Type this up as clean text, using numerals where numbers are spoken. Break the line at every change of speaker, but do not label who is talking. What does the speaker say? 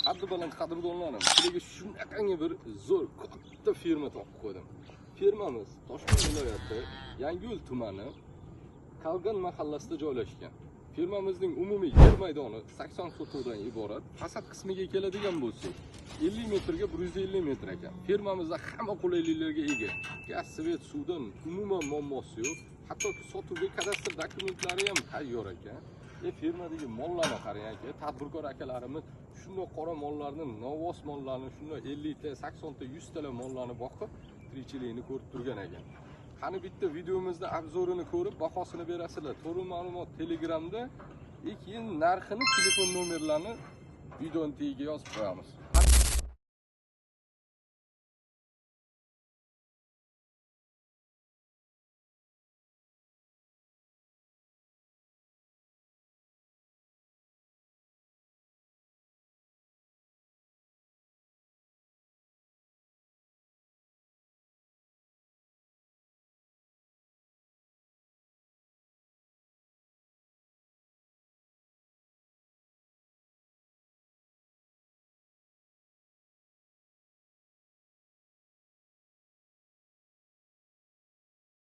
qaddi baland qadrdonlarim, sizlarga shunaqangi bir zo'r katta firma topib qo'ydim. Firmamiz Toshkent viloyati Yangiyo'l tumani Kalgan mahallasida joylashgan. Firmamizning umumiy yer maydoni 80 sotuvdan iborat. Fasad qismiga keladigan bo'lsak, 50 metrga 150 metr ekan. Firmamizda hamma qulayliklarga ega. Gaz, svet, suvdan umuman muammosi yo'q. Hattoki sotuvga kadastr dokumentlari ham tayyor ekan. Firmadagi mollarni qarang aka, tadbirkor akalarimiz shunday qora mollarni, novvos mollarni, shunday 50 ta, 80 ta, 100 ta mollarni boqib, tirikchilikni ko'rib turgan ekan. Qani bitta videomizda obzorini ko'rib, bahosini berasizlar. To'g'ri ma'lumot Telegramda, keyin narxini, telefon nomerlarini videoning tagiga yozib qo'yamiz.